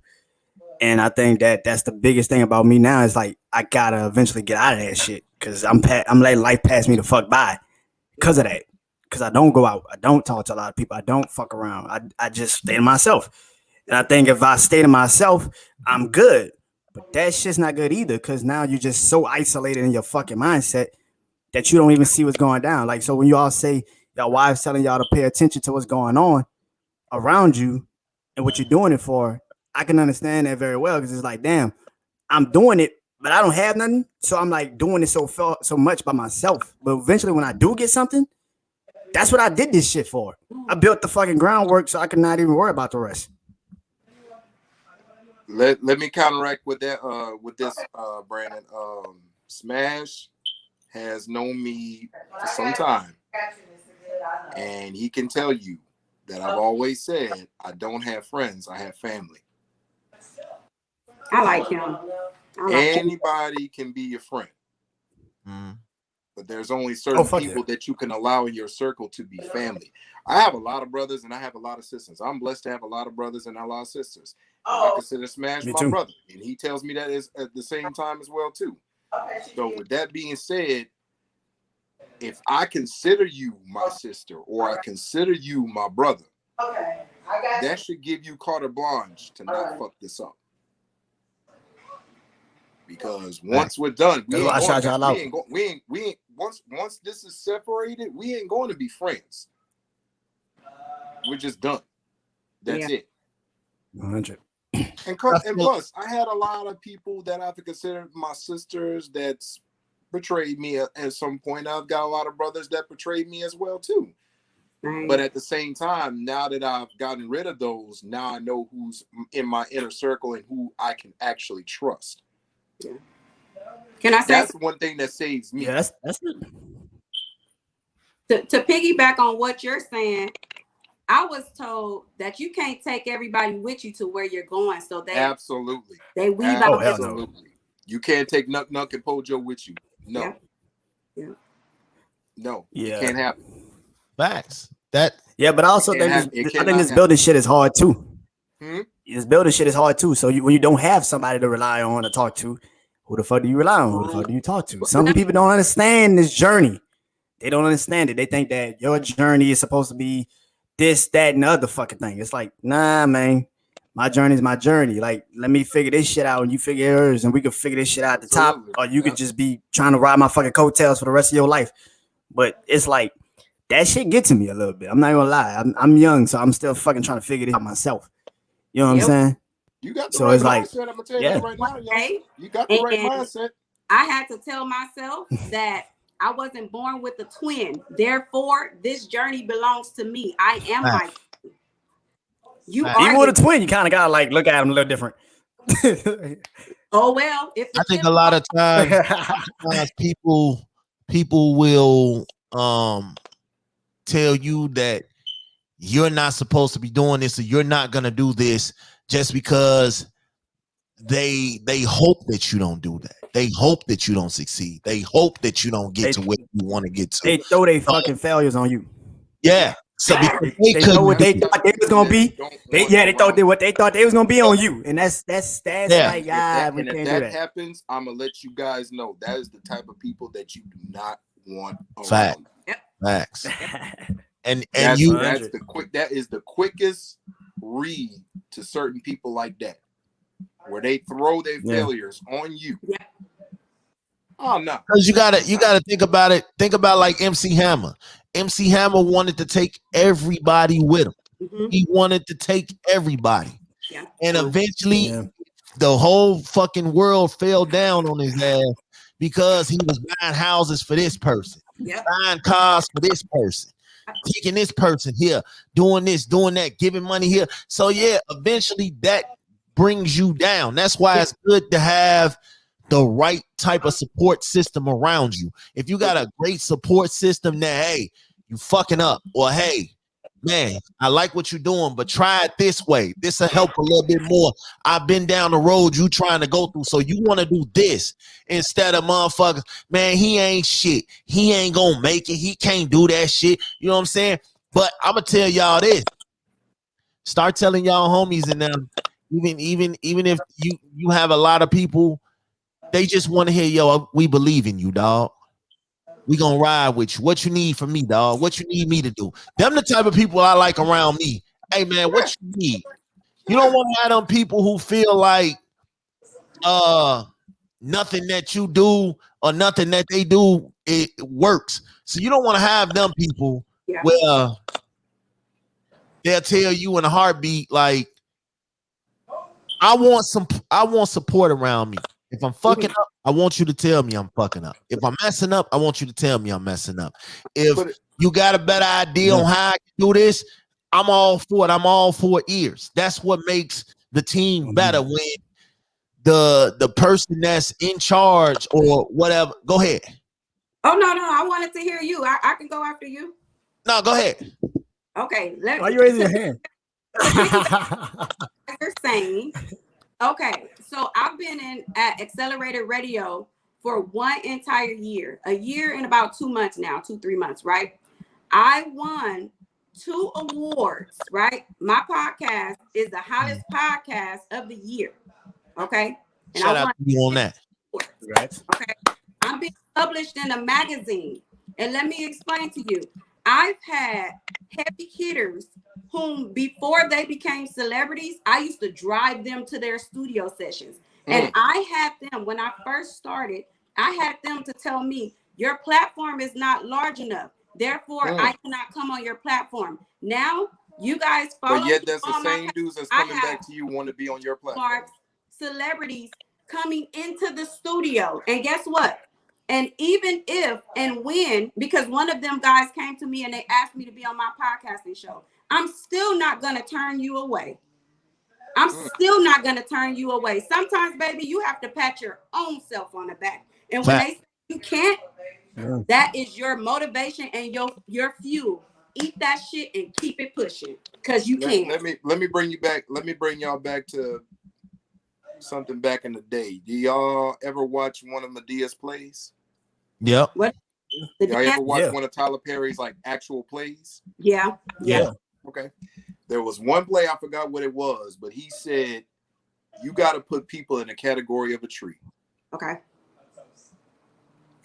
And I think that that's the biggest thing about me now is like I gotta eventually get out of that shit because I'm letting life pass me the fuck by because of that. Because I don't go out, I don't talk to a lot of people, I don't fuck around. I just stay to myself. And I think if I stay to myself, I'm good. But that shit's not good either because now you're just so isolated in your fucking mindset that you don't even see what's going down. Like so when you all say y'all wives telling y'all to pay attention to what's going on around you and what you're doing it for, I can understand that very well because it's like, damn, I'm doing it, but I don't have nothing. So I'm like doing it so much by myself. But eventually when I do get something, that's what I did this shit for. I built the fucking groundwork so I could not even worry about the rest. Let me counteract with that with this Brandon. Smash has known me for some time. And he can tell you that I've always said I don't have friends, I have family. I like him. Anybody can be your friend. But there's only certain people that you can allow in your circle to be family. I have a lot of brothers and I have a lot of sisters. I'm blessed to have a lot of brothers and a lot of sisters. I consider Smash my brother. And he tells me that is at the same time as well too. So with that being said, if I consider you my sister or I consider you my brother, that should give you carte blanche to not fuck this up. Because once we're done, once this is separated, we ain't going to be friends. We're just done. That's it. 100. And plus, I had a lot of people that I've considered my sisters that's betrayed me at some point. I've got a lot of brothers that betrayed me as well too. But at the same time, now that I've gotten rid of those, now I know who's in my inner circle and who I can actually trust. Yeah. Can I say that's one thing that saves me? Yeah, that's it. To piggyback on what you're saying, I was told that you can't take everybody with you to where you're going. So they absolutely they weave out. Absolutely. You can't take Nuck and Pojo with you. No. Yeah. No. It can't happen. Facts. But I also think this building shit is hard too. This building shit is hard too. So when you don't have somebody to rely on to talk to, who the fuck do you rely on? Who the fuck do you talk to? Some people don't understand this journey. They don't understand it. They think that your journey is supposed to be this, that, and the other fucking thing. It's like, nah, man. My journey is my journey. Like, let me figure this shit out and you figure yours and we can figure this shit out at the top. Or you could just be trying to ride my fucking coattails for the rest of your life. But it's like, that shit gets to me a little bit. I'm not gonna lie. I'm young, so I'm still fucking trying to figure this out myself. You know what I'm saying? You got the right mindset. I'm gonna tell you that right now. You got the right mindset. I had to tell myself that I wasn't born with a twin. Therefore, this journey belongs to me. I am my twin. You are even with a twin, you kind of gotta like look at him a little different. Oh well, if I think a lot of times people will tell you that you're not supposed to be doing this or you're not gonna do this just because they hope that you don't do that. They hope that you don't succeed. They hope that you don't get to where you want to get to. They throw their fucking failures on you. Yeah. So they know what they thought they was gonna be. They thought what they thought they was gonna be on you, and that's like we can't do that. If that happens, I'm gonna let you guys know that is the type of people that you do not want around. Facts. And that's that is the quickest read to certain people like that, where they throw their failures on you. Yeah. Oh no, because you gotta think about it. Think about like MC Hammer. MC Hammer wanted to take everybody with him. Mm-hmm. He wanted to take everybody. Yeah. And eventually the whole fucking world fell down on his ass because he was buying houses for this person, buying cars for this person, taking this person here, doing this, doing that, giving money here. So yeah, eventually that brings you down. That's why it's good to have the right type of support system around you. If you got a great support system that, hey, you fucking up, or hey, man, I like what you're doing, but try it this way. This will help a little bit more. I've been down the road you trying to go through, so you want to do this instead of motherfuckers, man, he ain't shit. He ain't gonna make it. He can't do that shit. You know what I'm saying? But I'm gonna tell y'all this. Start telling y'all homies and them, even if you have a lot of people, they just want to hear, yo, we believe in you, dog. We gonna ride with you. What you need from me, dog? What you need me to do? Them the type of people I like around me. Hey, man, what you need? You don't want to have them people who feel like nothing that you do or nothing that they do, it works. So you don't want to have them people where they'll tell you in a heartbeat, like, I want support around me. If I'm fucking up, I want you to tell me I'm fucking up. If I'm messing up, I want you to tell me I'm messing up. If you got a better idea on how I can do this, I'm all for it. I'm all for ears. That's what makes the team better, when the person that's in charge or whatever. Go ahead. Oh, no. I wanted to hear you. I can go after you. No, go ahead. Okay. Why you raising your hand? You're saying, okay, so I've been at Accelerated Radio for 1 entire year, a year and about 2 months now, 2-3 months, right? I won 2 awards, right? My podcast is the hottest podcast of the year, okay? And shout out to you on that. Right. Okay, I'm being published in a magazine, and let me explain to you. I've had heavy hitters whom, before they became celebrities, I used to drive them to their studio sessions. And I had them, when I first started, I had them to tell me, your platform is not large enough. Therefore, I cannot come on your platform. Now, you guys follow me. But yet that's the same dudes that's coming back to you want to be on your platform. Celebrities coming into the studio. And guess what? And even if and when, because one of them guys came to me and they asked me to be on my podcasting show, I'm still not going to turn you away. I'm still not going to turn you away. Sometimes, baby, you have to pat your own self on the back. And when they say you can't, that is your motivation and your fuel. Eat that shit and keep it pushing, because you can. Let me bring you back. Let me bring y'all back to something back in the day. Do y'all ever watch one of Medea's plays? Yep. What? Y'all ever watch one of Tyler Perry's like actual plays? Yeah. Okay. There was one play, I forgot what it was, but he said you got to put people in a category of a tree. Okay.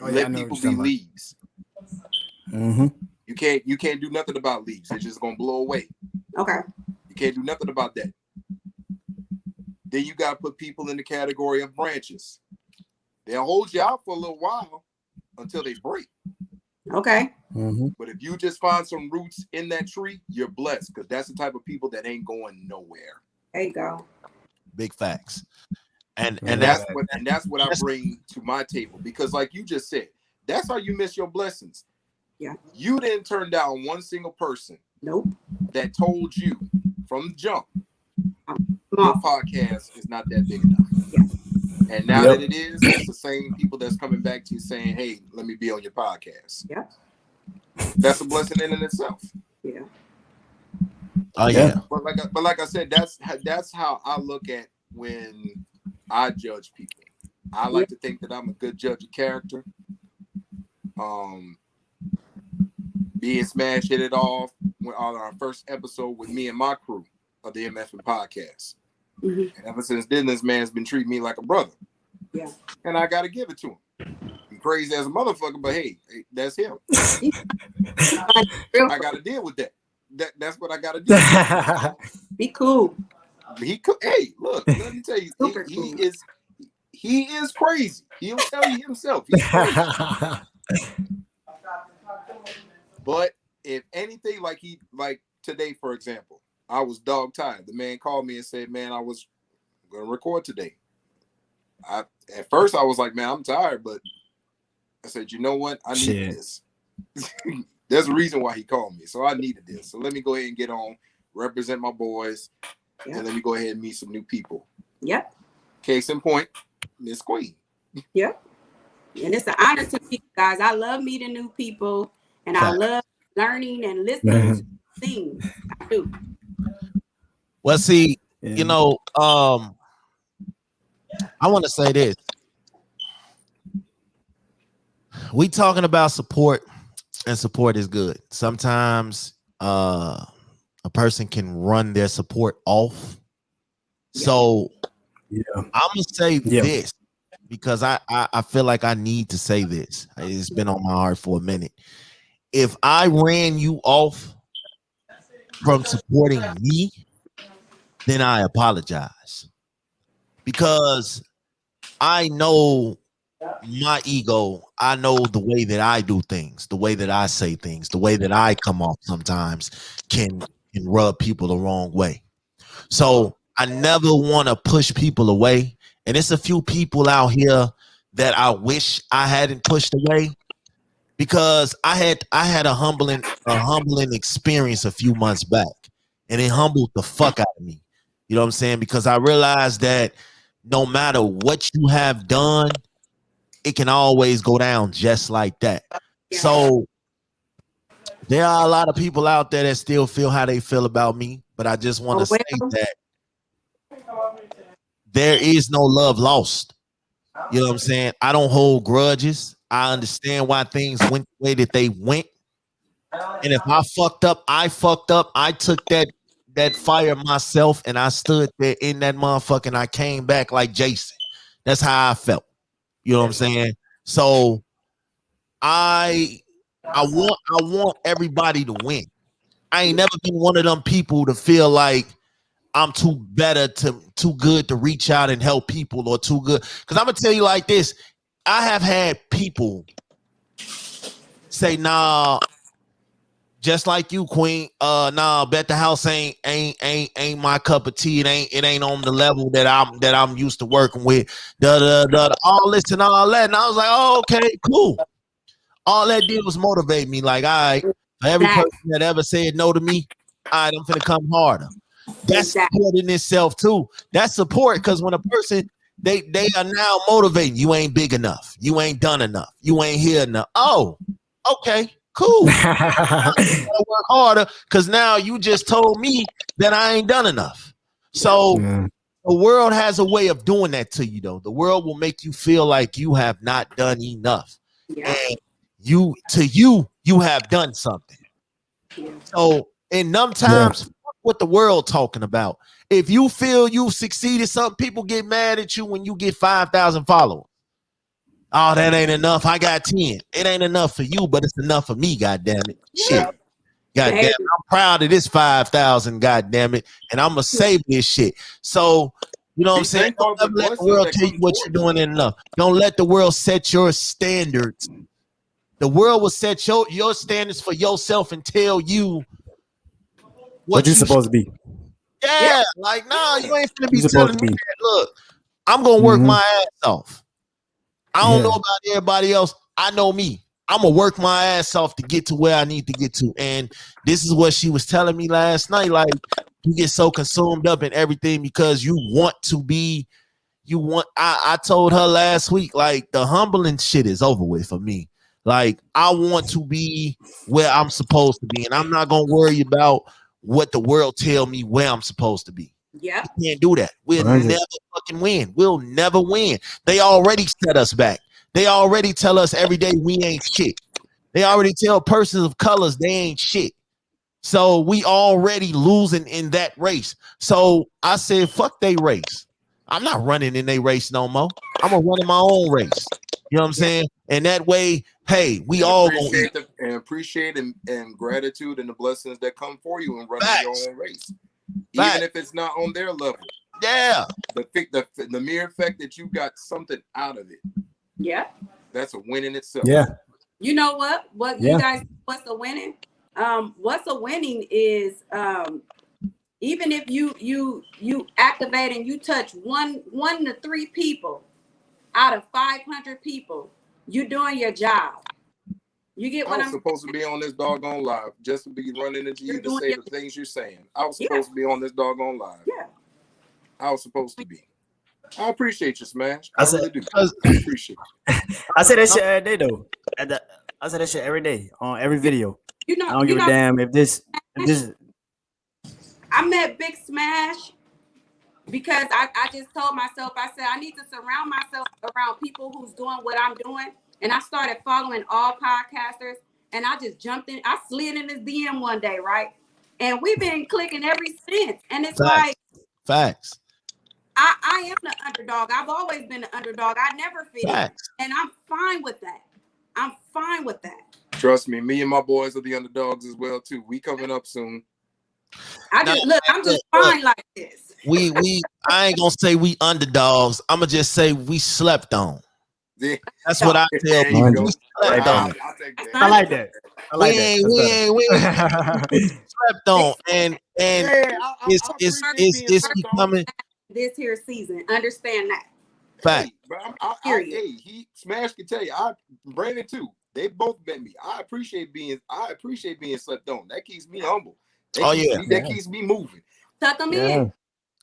Let people be leaves. You can't do nothing about leaves. It's just gonna blow away. Okay. You can't do nothing about that. Then you got to put people in the category of branches. They'll hold you out for a little while until they break. Okay. But if you just find some roots in that tree, you're blessed, because that's the type of people that ain't going nowhere. There you go. Big facts. And that's what I bring to my table, because like you just said, That's how you miss your blessings. Yeah. You didn't turn down one single person. Nope. That told you from the jump, Your podcast is not that big enough. Yeah. And now that it is, it's the same people that's coming back to you saying, hey, let me be on your podcast. Yeah. That's a blessing in itself. Yeah. Oh yeah. But like I said, that's how I look at when I judge people. I like to think that I'm a good judge of character. Being Smash hit it off on our first episode with me and my crew of the MFN podcast. Mm-hmm. And ever since then, this man's been treating me like a brother. Yeah. And I got to give it to him. I'm crazy as a motherfucker, but hey, that's him. I got to deal with that. That's what I got to do. Be cool. Hey, look, let me tell you, he is crazy. He'll tell you himself. He's crazy. But if anything, like today, for example, I was dog tired. The man called me and said, man, I was going to record today. At first I was like, man, I'm tired, but I said, you know what? I need this. There's a reason why he called me. So I needed this. So let me go ahead and get on, represent my boys, and let me go ahead and meet some new people. Yep. Case in point, Miss Queen. Yep. And it's an honor to meet you guys. I love meeting new people, and I love learning and listening to things. I do. Well, see, you know, I want to say this. We talking about support, and support is good. Sometimes a person can run their support off. So I'm gonna say this because I feel like I need to say this. It's been on my heart for a minute. If I ran you off from supporting me, then I apologize, because I know my ego. I know the way that I do things, the way that I say things, the way that I come off sometimes can rub people the wrong way. So I never want to push people away. And it's a few people out here that I wish I hadn't pushed away, because I had a humbling experience a few months back, and it humbled the fuck out of me. You know what I'm saying? Because I realized that no matter what you have done, it can always go down just like that. Yeah. So there are a lot of people out there that still feel how they feel about me, but I just want to say that there is no love lost. You know what I'm saying? I don't hold grudges. I understand why things went the way that they went. And if I fucked up, I fucked up. I took that fire myself, and I stood there in that motherfucker, and I came back like Jason. That's how I felt. You know what I'm saying? So I want everybody to win. I ain't never been one of them people to feel like I'm too good to reach out and help people, or too good. Because I'm gonna tell you like this. I have had people say, nah, just like you, Queen. Nah, bet the house ain't my cup of tea. It ain't on the level that I'm used to working with. All this and all that. And I was like, oh, okay, cool. All that did was motivate me. Like, all right, for every person that ever said no to me, all right, I'm finna come harder. That's support in itself too. That's support, because when a person they are now motivating, you ain't big enough, you ain't done enough, you ain't here enough. Oh, okay. Cool. I gotta work harder, because now you just told me that I ain't done enough. So the world has a way of doing that to you, though. The world will make you feel like you have not done enough. Yeah. And you have done something. Yeah. So in them times, fuck what the world talking about. If you feel you succeeded, some people get mad at you when you get 5,000 followers. Oh, that ain't enough. I got 10. It ain't enough for you, but it's enough for me, goddammit. Shit. Goddamn, I'm proud of this 5,000, goddammit, and I'm gonna save this shit. So, you know what I'm saying? Don't ever let the world tell you what you're doing ain't enough. Don't let the world set your standards. The world will set your standards for yourself and tell you what you're supposed to be. Yeah, like, nah, you ain't gonna be telling me that. Look, I'm gonna work my ass off. I don't know about everybody else. I know me. I'm gonna work my ass off to get to where I need to get to. And this is what she was telling me last night. Like, you get so consumed up in everything because you want to be, I told her last week, like, the humbling shit is over with for me. Like, I want to be where I'm supposed to be, and I'm not gonna worry about what the world tell me where I'm supposed to be. Yeah. We can't do that. We'll never fucking win. We'll never win. They already set us back. They already tell us every day we ain't shit. They already tell persons of colors they ain't shit. So we already losing in that race. So I said, fuck they race. I'm not running in their race no more. I'm gonna run in my own race. You know what I'm saying? And that way, hey, we all appreciate and gratitude and the blessings that come for you in running your own race, Facts. even if it's not on their level. Yeah. The mere fact that you got something out of it. Yeah. That's a win in itself. Yeah. You know what? You guys, what's a winning? What's a winning is even if you activate and you touch one to 3 people out of 500 people, you're doing your job. You get what I'm supposed to be on this doggone live just to be running into you to say the things you're saying. I was supposed to be on this doggone live. Yeah. I was supposed to be. I appreciate you, Smash. I really do. I appreciate it. I say that shit every day though. I say that shit every day on every video. You know, I don't give a damn if this. I met Big Smash because I just told myself, I said, I need to surround myself around people who's doing what I'm doing. And I started following all podcasters, and I just jumped in. I slid in his DM one day, right? And we've been clicking ever since. And it's Facts. I am the underdog. I've always been the underdog. I never fit in. And I'm fine with that. I'm fine with that. Trust me, me and my boys are the underdogs as well, too. We coming up soon. I'm just fine like this. I ain't gonna say we underdogs. I'm gonna just say we slept on. Yeah. That's what I tell people. I like that. We slept on, and it's becoming this here season. Understand that. Fact. He Smash can tell you. Brandon too. They both met me. I appreciate being slept on. That keeps me humble. That keeps me moving. Tuck them in.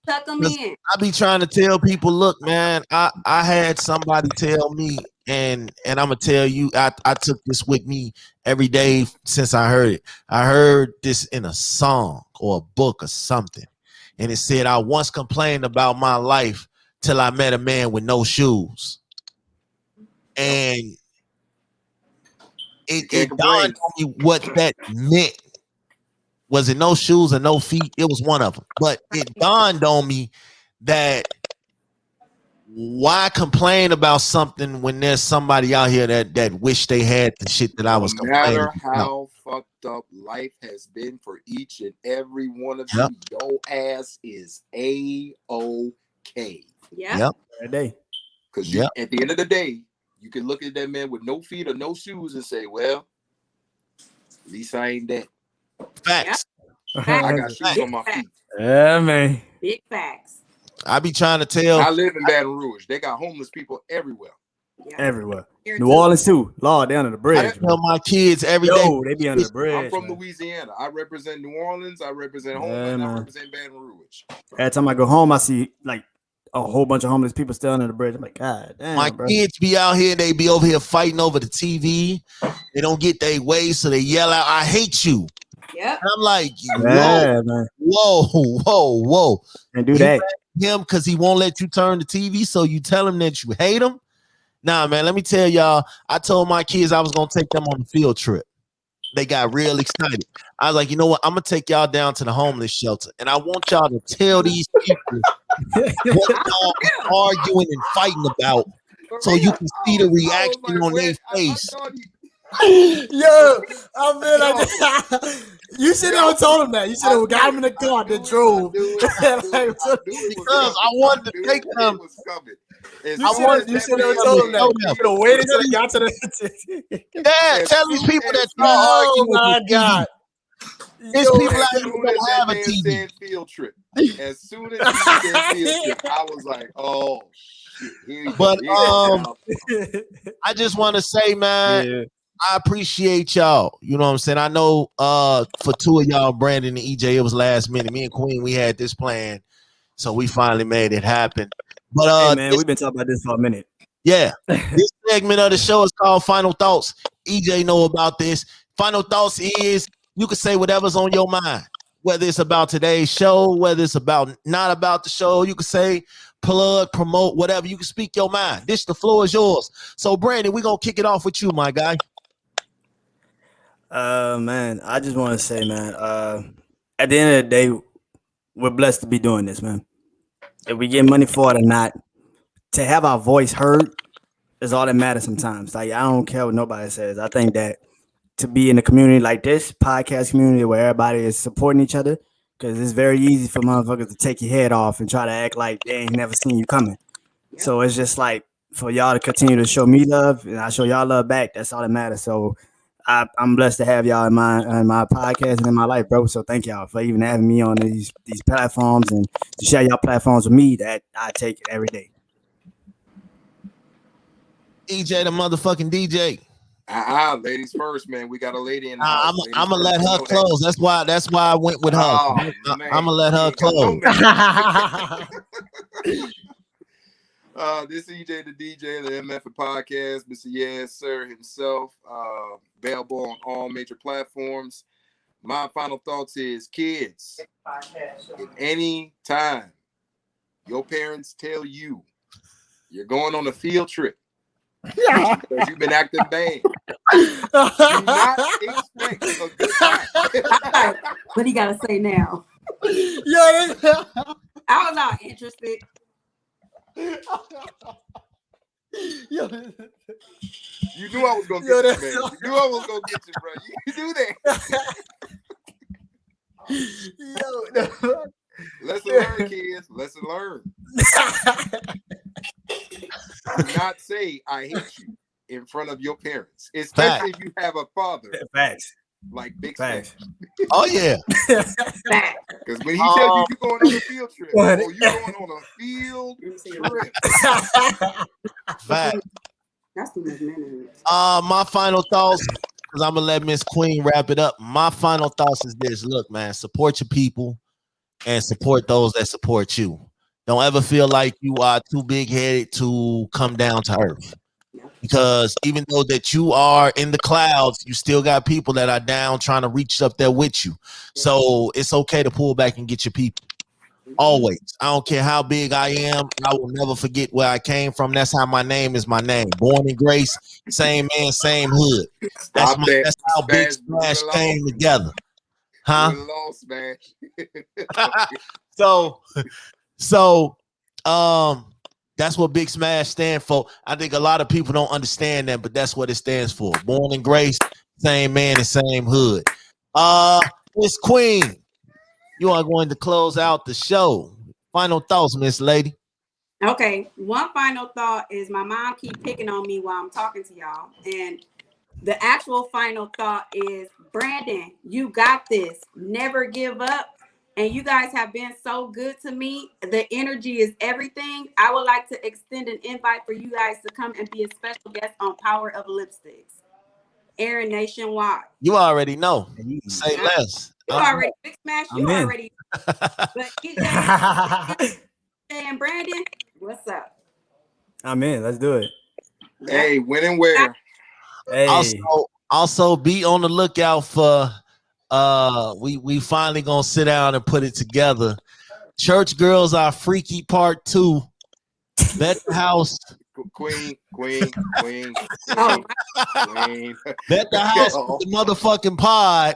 Tuck them in. I be trying to tell people, look, man, I had somebody tell me, and I'm gonna tell you, I took this with me every day since I heard it. I heard this in a song or a book or something, and it said, I once complained about my life till I met a man with no shoes. And it dawned on me what that meant. Was it no shoes or no feet? It was one of them. But it dawned on me that why complain about something when there's somebody out here that wish they had the shit that I was complaining about. No matter how fucked up life has been for each and every one of you, your ass is A-OK. Yep. Because at the end of the day, you can look at that man with no feet or no shoes and say, well, at least I ain't that. Facts. I got shoes on my feet. Yeah, man. Big facts. I be trying to tell. I live in Baton Rouge. They got homeless people everywhere. Yeah. Everywhere. New Orleans too. Lord, they under the bridge. I tell my kids every day. They be under the bridge. I'm from Louisiana. I represent New Orleans. I represent Homeland. I represent Baton Rouge. Every time I go home, I see like a whole bunch of homeless people still under the bridge. I'm like, God damn. My kids be out here. They be over here fighting over the TV. They don't get their way, so they yell out, "I hate you." Yep. And I'm like, whoa. And do that. Him because he won't let you turn the TV, so you tell him that you hate him. Nah, man, let me tell y'all, I told my kids I was gonna take them on a field trip. They got real excited. I was like, you know what? I'm gonna take y'all down to the homeless shelter, and I want y'all to tell these people what y'all arguing and fighting about, so you can see the reaction on their face. Yo, I mean, like, you should have told him that. You should have got him in the car that drove. Because I wanted to take them. You should have told him that. You should have waited till he got to the. Yeah, tell these people that oh my God. It's people As out here soon that as don't that have a man TV. said field trip, as soon as he said field trip, I was like, oh shit. Here you But go. I just want to say, man, Yeah. I appreciate y'all. You know what I'm saying? I know for two of y'all, Brandon and EJ, it was last minute. Me and Queen, we had this plan, so we finally made it happen. But Hey man, we've been talking about this for a minute. yeah, this segment of the show is called Final Thoughts. EJ know about this. Final Thoughts is you can say whatever's on your mind, whether it's about today's show, whether it's about not about the show. You can say plug, promote, whatever. You can speak your mind. The floor is yours. So Brandon, we're gonna kick it off with you, my guy. Man, I just want to say, man, at the end of the day, we're blessed to be doing this, man. If we get money for it or not, to have our voice heard is all that matters sometimes. Like, I don't care what nobody says. I think that to be in a community like this, podcast community where everybody is supporting each other, because it's very easy for motherfuckers to take your head off and try to act like they ain't never seen you coming. Yep. So it's just like for y'all to continue to show me love and I show y'all love back. That's all that matters. So I'm blessed to have y'all in my podcast and in my life, bro. So thank y'all for even having me on these platforms and to share y'all platforms with me. That I take it every day. EJ, the motherfucking DJ. Ladies first, man. We got a lady in the house. I'm gonna let her close. That's why I went with her. I'm gonna let her close. This is EJ the DJ, the MF podcast, Mr. Yes Sir himself, available on all major platforms. My final thoughts is, kids, at any time your parents tell you you're going on a field trip because you've been acting bad, do not expect a good time. What do you gotta say now? Yeah, I was not interested. You knew I was gonna get you, man. You knew I was gonna get you, bro. You knew that. Lesson learned, kids. Lesson learned. Do not say I hate you in front of your parents, especially if you have a father. Facts. Like Big Facts. Smash. Oh yeah. Because when he tells you you're going on a field trip, or you're going on a field trip. Fact. That's too much minutes. My final thoughts, because I'm gonna let Miss Queen wrap it up. My final thoughts is this: look, man, support your people and support those that support you. Don't ever feel like you are too big-headed to come down to earth. Because even though that you are in the clouds, you still got people that are down trying to reach up there with you. So it's okay to pull back and get your people. Always. I don't care how big I am. I will never forget where I came from. That's how my name is my name. Born in grace, same man, same hood. That's how Big Smash came together. Huh? So that's what Big Smash stands for. I think a lot of people don't understand that, but that's what it stands for. Born in grace, same man and same hood. Miss Queen, you are going to close out the show. Final thoughts, Miss Lady. Okay, one final thought is my mom keep picking on me while I'm talking to y'all. And the actual final thought is, Brandon, you got this. Never give up. And you guys have been so good to me. The energy is everything. I would like to extend an invite for you guys to come and be a special guest on Power of LIPSTIXX, airing nationwide. You already know. Say less. You already, Big Smash, you already. But EJ and Brandon, what's up? I'm in. Let's do it. Hey, when and where? Hey. Also be on the lookout for we finally gonna sit down and put it together. Church Girls Are Freaky Part 2. Bet the House. Queen. Bet the House with the motherfucking pod.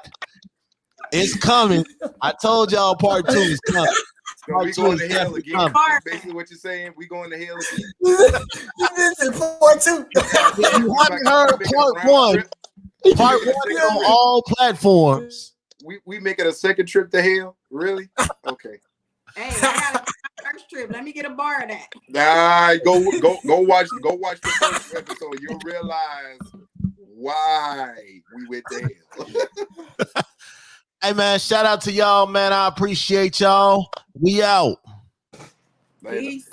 It's coming. I told y'all Part 2 is coming. So we going to hell again. That's basically what you're saying. We going to hell again. Part 2. You haven't heard Part 1. Part 1 is on all platforms. We make it a second trip to hell? Really? Okay. Hey, I got a first trip. Let me get a bar of that. Go watch the first episode. You'll realize why we went to hell. Hey man, shout out to y'all, man. I appreciate y'all. We out. Later. Peace.